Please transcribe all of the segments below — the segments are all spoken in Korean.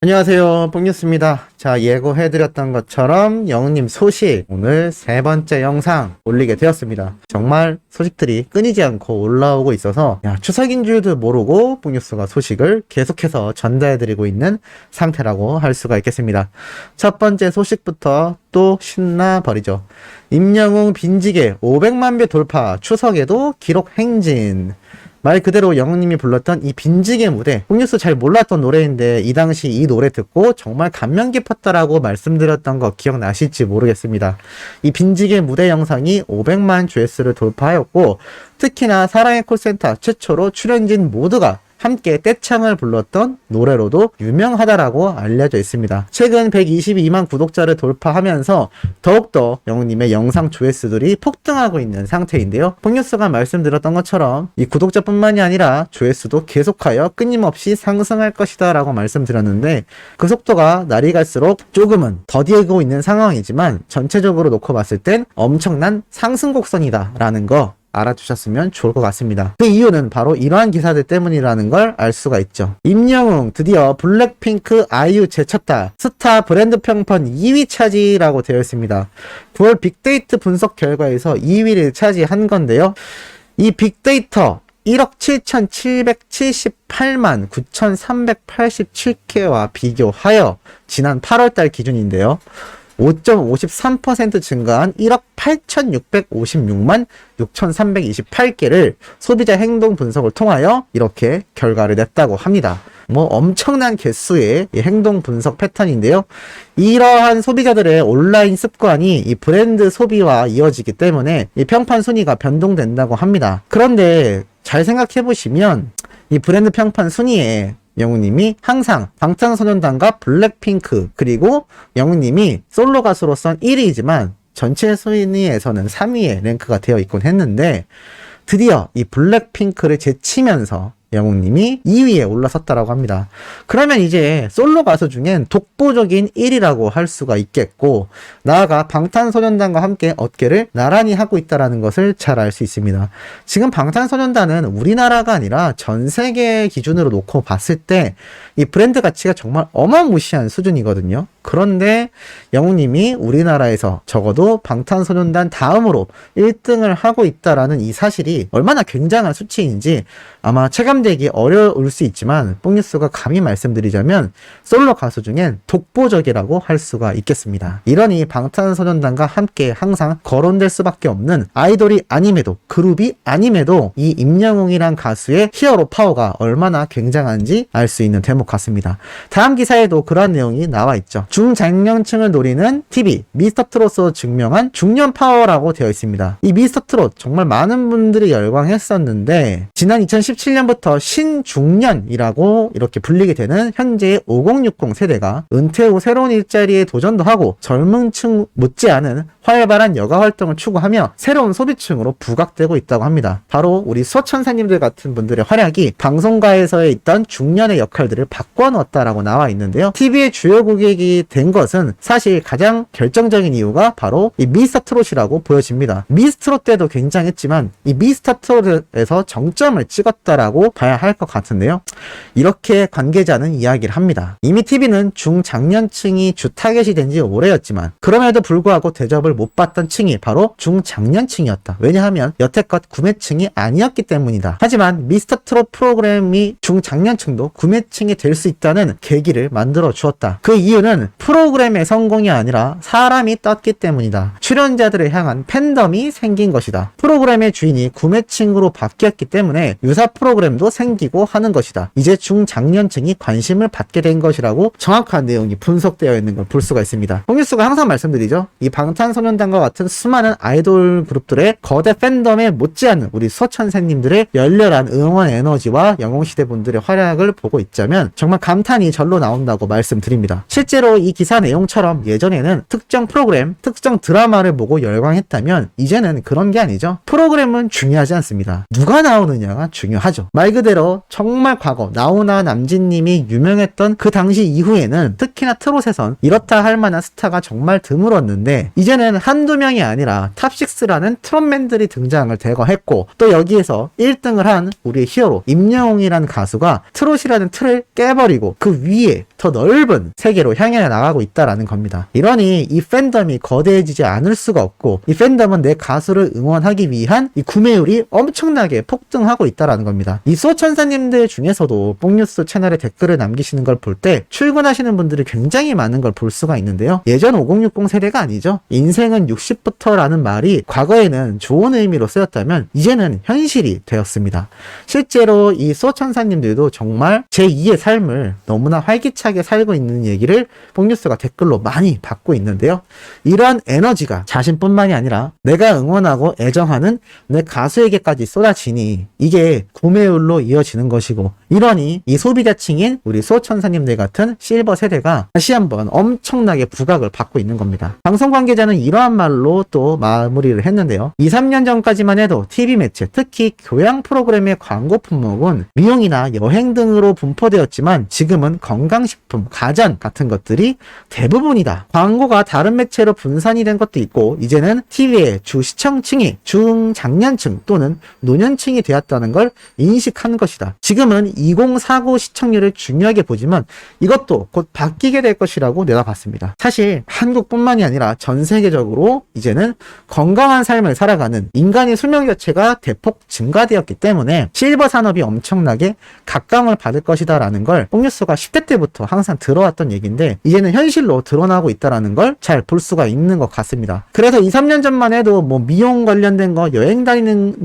안녕하세요, 뽕뉴스입니다. 자, 예고해드렸던 것처럼 영웅님 소식 오늘 세 번째 영상 올리게 되었습니다. 정말 소식들이 끊이지 않고 올라오고 있어서 추석인 줄도 모르고 뽕뉴스가 소식을 계속해서 전달해드리고 있는 상태라고 할 수가 있겠습니다. 첫 번째 소식부터 또 신나버리죠. 임영웅 빈지개 500만 뷰 돌파, 추석에도 기록 행진. 말 그대로 영웅님이 불렀던 이 빈지개 무대, 뽕뉴스 잘 몰랐던 노래인데 이 당시 이 노래 듣고 정말 감명 깊었다라고 말씀드렸던 거 기억나실지 모르겠습니다. 이 빈지개 무대 영상이 500만 조회수를 돌파하였고, 특히나 사랑의 콜센터 최초로 출연진 모두가 함께 떼창을 불렀던 노래로도 유명하다라고 알려져 있습니다. 최근 122만 구독자를 돌파하면서 더욱더 영웅님의 영상 조회수들이 폭등하고 있는 상태인데요. 뽕뉴스가 말씀드렸던 것처럼 이 구독자뿐만이 아니라 조회수도 계속하여 끊임없이 상승할 것이다 라고 말씀드렸는데, 그 속도가 날이 갈수록 조금은 더디고 있는 상황이지만 전체적으로 놓고 봤을 땐 엄청난 상승 곡선이다 라는 거 알아두셨으면 좋을 것 같습니다. 그 이유는 바로 이러한 기사들 때문이라는 걸 알 수가 있죠. 임영웅 드디어 블랙핑크 아이유 제쳤다, 스타 브랜드 평판 2위 차지라고 되어 있습니다. 9월 빅데이터 분석 결과에서 2위를 차지한 건데요. 이 빅데이터 1억 7,778만 9,387개와 비교하여 지난 8월달 기준인데요. 5.53% 증가한 1억 8,656만 6,328개를 소비자 행동 분석을 통하여 이렇게 결과를 냈다고 합니다. 엄청난 개수의 행동 분석 패턴인데요. 이러한 소비자들의 온라인 습관이 이 브랜드 소비와 이어지기 때문에 이 평판 순위가 변동된다고 합니다. 그런데 잘 생각해 보시면 이 브랜드 평판 순위에 영웅님이 항상 방탄소년단과 블랙핑크, 그리고 영웅님이 솔로 가수로선 1위이지만 전체 순위에서는 3위에 랭크가 되어 있곤 했는데, 드디어 이 블랙핑크를 제치면서 영웅님이 2위에 올라섰다라고 합니다. 그러면 이제 솔로 가수 중엔 독보적인 1위라고 할 수가 있겠고, 나아가 방탄소년단과 함께 어깨를 나란히 하고 있다는 것을 잘 알 수 있습니다. 지금 방탄소년단은 우리나라가 아니라 전 세계 기준으로 놓고 봤을 때 이 브랜드 가치가 정말 어마무시한 수준이거든요. 그런데 영웅님이 우리나라에서 적어도 방탄소년단 다음으로 1등을 하고 있다라는 이 사실이 얼마나 굉장한 수치인지 아마 체감되기 어려울 수 있지만, 뽕뉴스가 감히 말씀드리자면 솔로 가수 중엔 독보적이라고 할 수가 있겠습니다. 이러니 방탄소년단과 함께 항상 거론될 수밖에 없는 아이돌이 아님에도, 그룹이 아님에도 이 임영웅이란 가수의 히어로 파워가 얼마나 굉장한지 알 수 있는 대목 같습니다. 다음 기사에도 그러한 내용이 나와 있죠. 중장년층을 노리는 TV 미스터트롯으로 증명한 중년 파워라고 되어 있습니다. 이 미스터트롯 정말 많은 분들이 열광했었는데, 지난 2017년부터 신중년이라고 이렇게 불리게 되는 현재의 5060 세대가 은퇴 후 새로운 일자리에 도전도 하고 젊은 층 못지않은 활발한 여가 활동을 추구하며 새로운 소비층으로 부각되고 있다고 합니다. 바로 우리 수호천사님들 같은 분들의 활약이 방송가에서의 있던 중년의 역할들을 바꿔놓았다라고 나와 있는데요. TV의 주요 고객이 된 것은 사실 가장 결정적인 이유가 바로 이 미스터트롯이라고 보여집니다. 미스트롯 때도 굉장했지만 이 미스터트롯에서 정점을 찍었다라고 봐야 할 것 같은데요. 이렇게 관계자는 이야기를 합니다. 이미 TV는 중장년층이 주 타겟이 된 지 오래였지만 그럼에도 불구하고 대접을 못 받던 층이 바로 중장년층이었다. 왜냐하면 여태껏 구매층이 아니었기 때문이다. 하지만 미스터트롯 프로그램이 중장년층도 구매층이 될 수 있다는 계기를 만들어 주었다. 그 이유는 프로그램의 성공이 아니라 사람이 떴기 때문이다. 출연자들을 향한 팬덤이 생긴 것이다. 프로그램의 주인이 구매층으로 바뀌었기 때문에 유사 프로그램도 생기고 하는 것이다. 이제 중장년층이 관심을 받게 된 것이라고 정확한 내용이 분석되어 있는 걸 볼 수가 있습니다. 뽕뉴스가 항상 말씀드리죠. 이 방탄소년단과 같은 수많은 아이돌 그룹들의 거대 팬덤에 못지않은 우리 수호천사님들의 열렬한 응원 에너지와 영웅시대 분들의 활약을 보고 있자면 정말 감탄이 절로 나온다고 말씀드립니다. 실제로 이 기사 내용처럼 예전에는 특정 프로그램, 특정 드라마를 보고 열광했다면 이제는 그런 게 아니죠. 프로그램은 중요하지 않습니다. 누가 나오느냐가 중요하죠. 말 그대로 정말 과거 나훈아 남진님이 유명했던 그 당시 이후에는 특히나 트롯에선 이렇다 할 만한 스타가 정말 드물었는데, 이제는 한두 명이 아니라 탑6라는 트롯맨들이 등장을 대거했고, 또 여기에서 1등을 한 우리의 히어로 임영웅이라는 가수가 트롯이라는 틀을 깨버리고 그 위에 더 넓은 세계로 향해 나가고 있다라는 겁니다. 이러니 이 팬덤이 거대해지지 않을 수가 없고 이 팬덤은 내 가수를 응원하기 위한 이 구매율이 엄청나게 폭등하고 있다라는 겁니다. 이 수호천사님들 중에서도 뽕뉴스 채널에 댓글을 남기시는 걸 볼 때 출근하시는 분들이 굉장히 많은 걸 볼 수가 있는데요. 예전 5060 세대가 아니죠. 인생은 60부터라는 말이 과거에는 좋은 의미로 쓰였다면 이제는 현실이 되었습니다. 실제로 이 수호천사님들도 정말 제2의 삶을 너무나 활기차게 살고 있는 얘기를 뽕뉴스가 댓글로 많이 받고 있는데요. 이러한 에너지가 자신뿐만이 아니라 내가 응원하고 애정하는 내 가수에게까지 쏟아지니 이게 구매율로 이어지는 것이고, 이러니 이 소비자층인 우리 수호천사님들 같은 실버 세대가 다시 한번 엄청나게 부각을 받고 있는 겁니다. 방송 관계자는 이러한 말로 또 마무리를 했는데요. 2, 3년 전까지만 해도 TV 매체, 특히 교양 프로그램의 광고 품목은 미용이나 여행 등으로 분포되었지만 지금은 건강식품, 가전 같은 것들이 대부분이다. 광고가 다른 매체로 분산이 된 것도 있고 이제는 TV의 주 시청층이 중장년층 또는 노년층이 되었다는 걸 인식한 것이다. 지금은 2049 시청률을 중요하게 보지만 이것도 곧 바뀌게 될 것이라고 내다봤습니다. 사실 한국뿐만이 아니라 전 세계적으로 이제는 건강한 삶을 살아가는 인간의 수명 자체가 대폭 증가되었기 때문에 실버 산업이 엄청나게 각광을 받을 것이다 라는 걸 뽕뉴스가 10대 때부터 항상 들어왔던 얘기인데 이제는 현실로 드러나고 있다는 걸 잘 볼 수가 있는 것 같습니다. 그래서 2, 3년 전만 해도 뭐 미용 관련된 거, 여행 다니는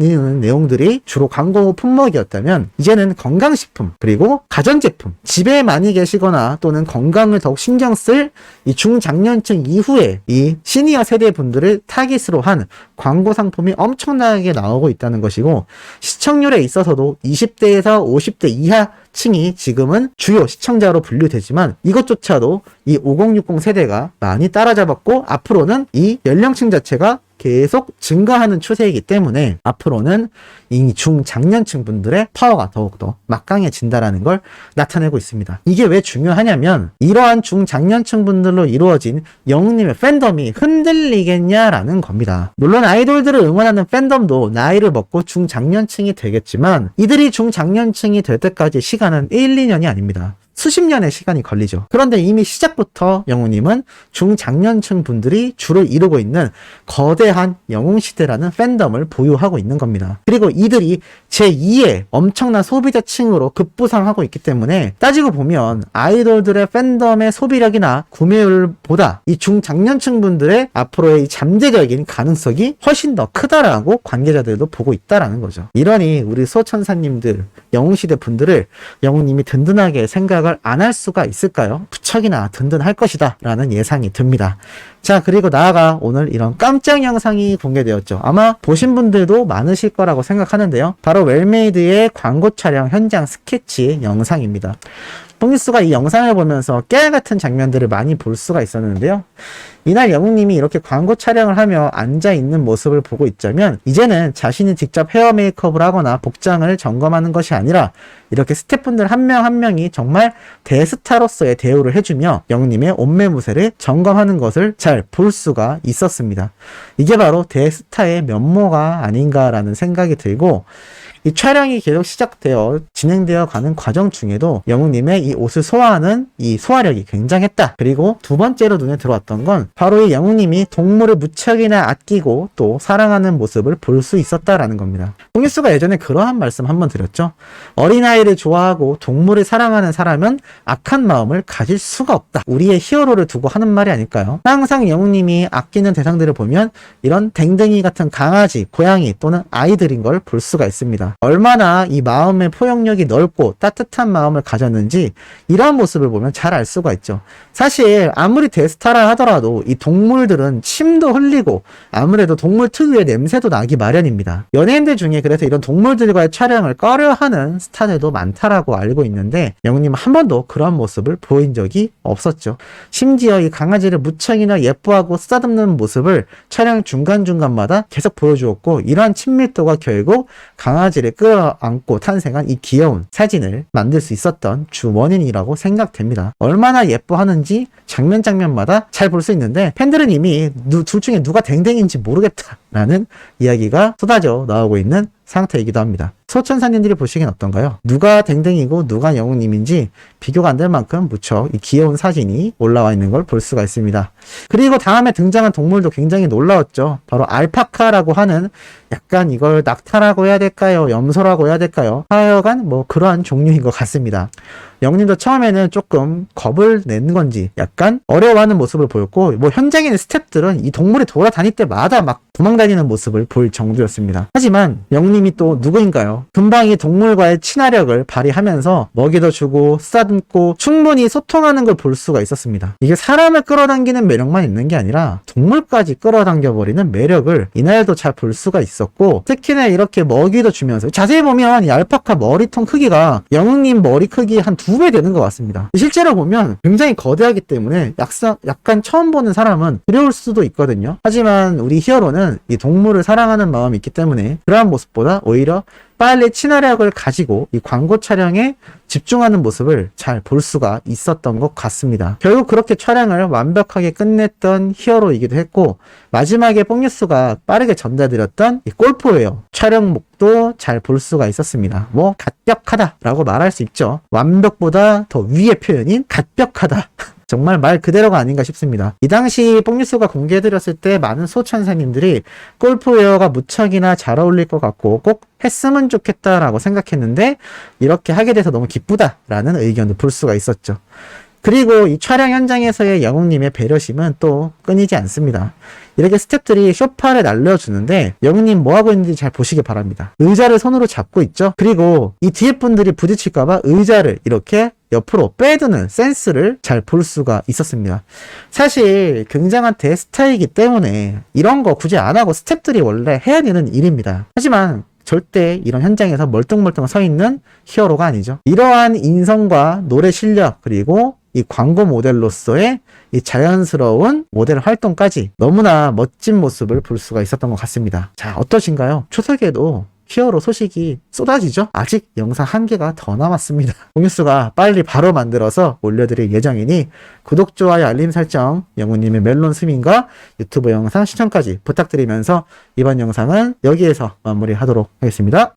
내용들이 주로 광고 품목이었다면 이제는 건강식품 그리고 가전제품, 집에 많이 계시거나 또는 건강을 더욱 신경 쓸 이 중장년층 이후에 이 시니어 세대 분들을 타깃으로 한 광고 상품이 엄청나게 나오고 있다는 것이고, 시청률에 있어서도 20대에서 50대 이하 층이 지금은 주요 시청자로 분류되지만 이것조차도 이 5060 세대가 많이 따라잡았고 앞으로는 이 연령층 자체가 계속 증가하는 추세이기 때문에 앞으로는 이 중장년층 분들의 파워가 더욱더 막강해진다라는 걸 나타내고 있습니다. 이게 왜 중요하냐면 이러한 중장년층 분들로 이루어진 영웅님의 팬덤이 흔들리겠냐라는 겁니다. 물론 아이돌들을 응원하는 팬덤도 나이를 먹고 중장년층이 되겠지만 이들이 중장년층이 될 때까지 시간은 1, 2년이 아닙니다. 수십 년의 시간이 걸리죠. 그런데 이미 시작부터 영웅님은 중장년층 분들이 주를 이루고 있는 거대한 영웅시대라는 팬덤을 보유하고 있는 겁니다. 그리고 이들이 제2의 엄청난 소비자층으로 급부상하고 있기 때문에 따지고 보면 아이돌들의 팬덤의 소비력이나 구매율보다 이 중장년층 분들의 앞으로의 잠재적인 가능성이 훨씬 더 크다라고 관계자들도 보고 있다라는 거죠. 이러니 우리 수호천사님들, 영웅시대 분들을 영웅님이 든든하게 생각을 안 할 수가 있을까요? 부척이나 든든할 것이다 라는 예상이 듭니다. 자, 그리고 나아가 오늘 이런 깜짝 영상이 공개되었죠. 아마 보신 분들도 많으실 거라고 생각하는데요. 바로 웰메이드의 광고 촬영 현장 스케치 영상입니다. 뽕뉴스가 이 영상을 보면서 깨알같은 장면들을 많이 볼 수가 있었는데요. 이날 영웅님이 이렇게 광고 촬영을 하며 앉아있는 모습을 보고 있자면 이제는 자신이 직접 헤어 메이크업을 하거나 복장을 점검하는 것이 아니라 이렇게 스태프분들 한 명 한 명이 정말 대스타로서의 대우를 해주며 영웅님의 옷매무새를 점검하는 것을 잘 볼 수가 있었습니다. 이게 바로 대스타의 면모가 아닌가라는 생각이 들고, 이 촬영이 계속 시작되어 진행되어 가는 과정 중에도 영웅님의 이 옷을 소화하는 이 소화력이 굉장했다. 그리고 두 번째로 눈에 들어왔던 건 바로 이 영웅님이 동물을 무척이나 아끼고 또 사랑하는 모습을 볼 수 있었다라는 겁니다. 뽕뉴스가 예전에 그러한 말씀 한번 드렸죠. 어린아이를 좋아하고 동물을 사랑하는 사람은 악한 마음을 가질 수가 없다. 우리의 히어로를 두고 하는 말이 아닐까요? 항상 영웅님이 아끼는 대상들을 보면 이런 댕댕이 같은 강아지, 고양이 또는 아이들인 걸 볼 수가 있습니다. 얼마나 이 마음의 포용력이 넓고 따뜻한 마음을 가졌는지 이런 모습을 보면 잘 알 수가 있죠. 사실 아무리 대스타라 하더라도 이 동물들은 침도 흘리고 아무래도 동물 특유의 냄새도 나기 마련입니다. 연예인들 중에 그래서 이런 동물들과의 촬영을 꺼려하는 스타들도 많다라고 알고 있는데 영웅님은 한 번도 그런 모습을 보인 적이 없었죠. 심지어 이 강아지를 무척이나 예뻐하고 쓰다듬는 모습을 촬영 중간중간마다 계속 보여주었고, 이러한 친밀도가 결국 강아지를 끌어안고 탄생한 이 귀여운 사진을 만들 수 있었던 주 원인이라고 생각됩니다. 얼마나 예뻐하는지 장면마다 잘 볼 수 있는데 팬들은 이미 둘 중에 누가 댕댕인지 모르겠다라는 이야기가 쏟아져 나오고 있는 상태이기도 합니다. 소천사님들이 보시기엔 어떤가요? 누가 댕댕이고 누가 영웅님인지 비교가 안 될 만큼 무척 이 귀여운 사진이 올라와 있는 걸 볼 수가 있습니다. 그리고 다음에 등장한 동물도 굉장히 놀라웠죠. 바로 알파카라고 하는 약간 이걸 낙타라고 해야 될까요? 염소라고 해야 될까요? 하여간 뭐 그러한 종류인 것 같습니다. 영웅님도 처음에는 조금 겁을 내는 건지 약간 어려워하는 모습을 보였고, 뭐 현장에 있는 스태프들은 이 동물이 돌아다닐 때마다 막 도망다니는 모습을 볼 정도였습니다. 하지만 영웅님이 또 누구인가요? 금방 이 동물과의 친화력을 발휘하면서 먹이도 주고 쓰다듬고 충분히 소통하는 걸 볼 수가 있었습니다. 이게 사람을 끌어당기는 매력만 있는 게 아니라 동물까지 끌어당겨버리는 매력을 이날도 잘 볼 수가 있었고, 특히나 이렇게 먹이도 주면서 자세히 보면 이 알파카 머리통 크기가 영웅님 머리 크기 한 2배 되는 것 같습니다. 실제로 보면 굉장히 거대하기 때문에 약간 처음 보는 사람은 두려울 수도 있거든요. 하지만 우리 히어로는 이 동물을 사랑하는 마음이 있기 때문에 그러한 모습보다 오히려 빨리 친화력을 가지고 이 광고 촬영에 집중하는 모습을 잘 볼 수가 있었던 것 같습니다. 결국 그렇게 촬영을 완벽하게 끝냈던 히어로이기도 했고, 마지막에 뽕뉴스가 빠르게 전달드렸던 이 골프웨어 촬영목도 잘 볼 수가 있었습니다. 뭐 갓벽하다라고 말할 수 있죠. 완벽보다 더 위의 표현인 갓벽하다. 정말 말 그대로가 아닌가 싶습니다. 이 당시 뽕뉴스가 공개해드렸을 때 많은 소천사님들이 골프웨어가 무척이나 잘 어울릴 것 같고 꼭 했으면 좋겠다라고 생각했는데, 이렇게 하게 돼서 너무 기쁘다라는 의견도 볼 수가 있었죠. 그리고 이 촬영 현장에서의 영웅님의 배려심은 또 끊이지 않습니다. 이렇게 스태프들이 쇼파를 날려주는데 영웅님 뭐하고 있는지 잘 보시기 바랍니다. 의자를 손으로 잡고 있죠. 그리고 이 뒤에 분들이 부딪힐까봐 의자를 이렇게 옆으로 빼두는 센스를 잘 볼 수가 있었습니다. 사실 굉장한 대스타이기 때문에 이런 거 굳이 안 하고 스태프들이 원래 해야 되는 일입니다. 하지만 절대 이런 현장에서 멀뚱멀뚱 서 있는 히어로가 아니죠. 이러한 인성과 노래 실력, 그리고 이 광고 모델로서의 이 자연스러운 모델 활동까지 너무나 멋진 모습을 볼 수가 있었던 것 같습니다. 자, 어떠신가요? 추석에도 히어로 소식이 쏟아지죠? 아직 영상 1개가 더 남았습니다. 뽕뉴스가 빨리 바로 만들어서 올려드릴 예정이니 구독, 좋아요, 알림 설정, 영웅님의 멜론 스밍과 유튜브 영상 시청까지 부탁드리면서 이번 영상은 여기에서 마무리하도록 하겠습니다.